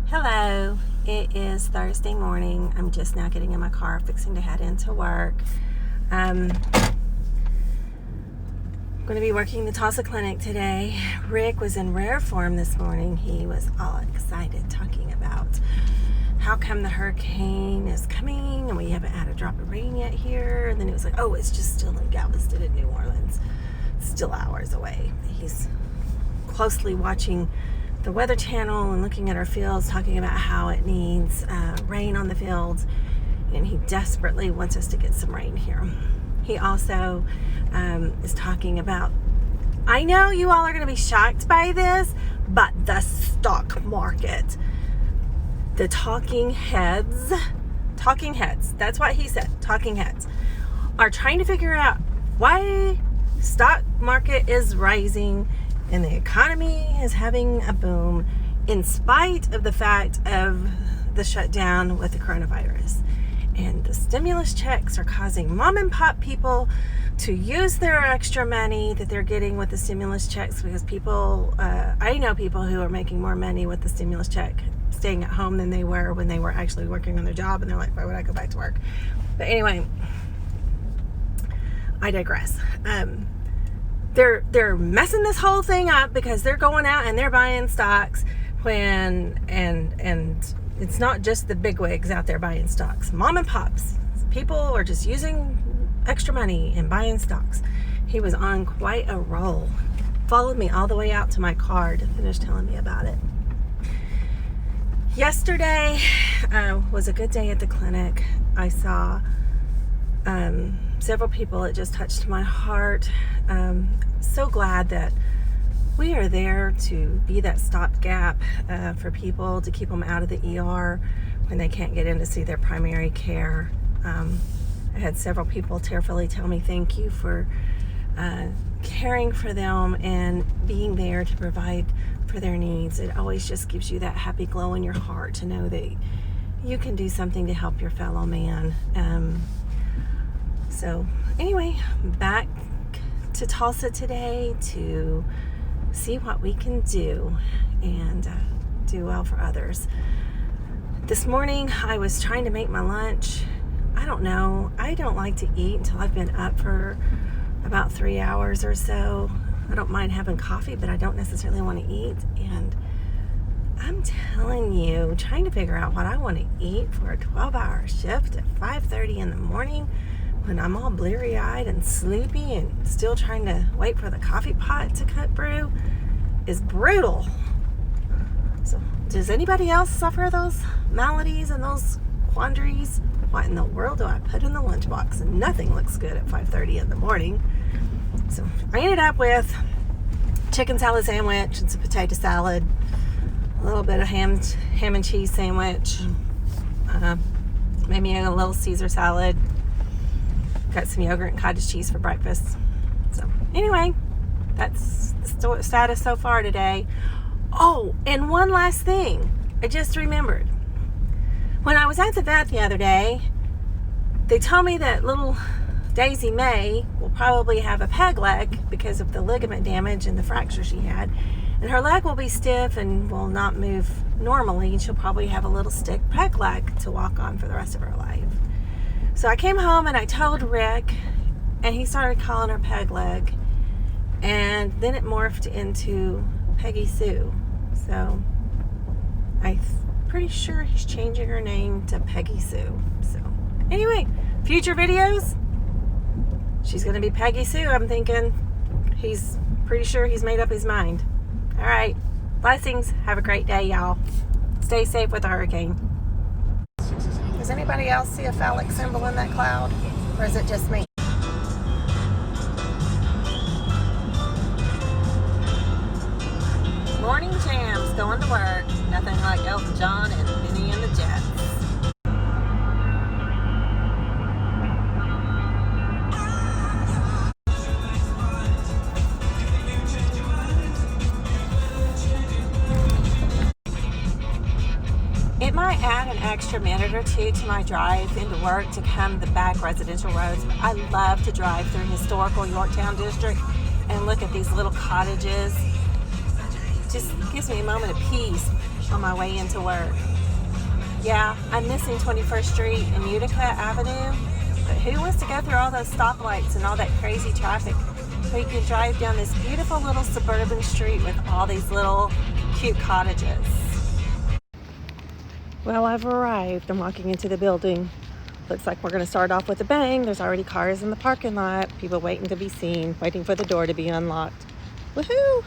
Hello, it is Thursday morning. I'm just now getting in my car, fixing to head into work. I'm going to be working the Tulsa clinic today. Rick was in rare form this morning. He was all excited talking about how come the hurricane is coming and we haven't had a drop of rain yet here. And then he was like, oh, it's just still in Galveston in New Orleans. It's still hours away. He's closely watching the Weather Channel and looking at our fields, talking about how it needs rain on the fields, and he desperately wants us to get some rain here. He also is talking about, I know you all are going to be shocked by this, but the stock market, the talking heads, that's what he said, talking heads, are trying to figure out why stock market is rising and the economy is having a boom in spite of the fact of the shutdown with the coronavirus. And the stimulus checks are causing mom and pop people to use their extra money that they're getting with the stimulus checks, because people, I know people who are making more money with the stimulus check staying at home than they were when they were actually working on their job, and they're like, why would I go back to work? But anyway, I digress. They're messing this whole thing up because they're going out and they're buying stocks when and it's not just the bigwigs out there buying stocks. Mom and pops, people are just using extra money and buying stocks. He was on quite a roll. Followed me all the way out to my car to finish telling me about it. Yesterday was a good day at the clinic. I saw several people. It just touched my heart. So glad that we are there to be that stopgap for people, to keep them out of the ER when they can't get in to see their primary care. I had several people tearfully tell me thank you for caring for them and being there to provide for their needs. It always just gives you that happy glow in your heart to know that you can do something to help your fellow man. So anyway, back to Tulsa today to see what we can do and do well for others. This morning I was trying to make my lunch. I don't know. I don't like to eat until I've been up for about 3 hours or so. I don't mind having coffee, but I don't necessarily want to eat. And I'm telling you, trying to figure out what I want to eat for a 12-hour shift at 5:30 in the morning when I'm all bleary-eyed and sleepy and still trying to wait for the coffee pot to cut brew is brutal. So, does anybody else suffer those maladies and those quandaries? What in the world do I put in the lunchbox? And nothing looks good at 5:30 in the morning. So, I ended up with chicken salad sandwich and some potato salad, a little bit of ham and cheese sandwich, maybe a little Caesar salad. Got some yogurt and cottage cheese for breakfast. So anyway, that's the status so far today. Oh, and one last thing. I just remembered. When I was at the vet the other day, they told me that little Daisy May will probably have a peg leg because of the ligament damage and the fracture she had. And her leg will be stiff and will not move normally. And she'll probably have a little stick peg leg to walk on for the rest of her life. So I came home and I told Rick, and he started calling her Peg Leg, and then it morphed into Peggy Sue. So I'm pretty sure he's changing her name to Peggy Sue. So anyway, future videos, she's going to be Peggy Sue. I'm thinking he's pretty sure he's made up his mind. All right, blessings. Have a great day, y'all. Stay safe with the hurricane. Does anybody else see a phallic symbol in that cloud? Or is it just me? Morning jams, going to work. Nothing like Elton John and Benny and the Jets. It might add an extra minute or two to my drive into work to come the back residential roads. I love to drive through historical Yorktown district and look at these little cottages. Just gives me a moment of peace. on my way into work. Yeah, I'm missing 21st Street and Utica Avenue, but who wants to go through all those stoplights and all that crazy traffic? So you can drive down this beautiful little suburban street with all these little cute cottages. Well, I've arrived. I'm walking into the building. Looks like we're going to start off with a bang. There's already cars in the parking lot, people waiting to be seen, waiting for the door to be unlocked. Woohoo!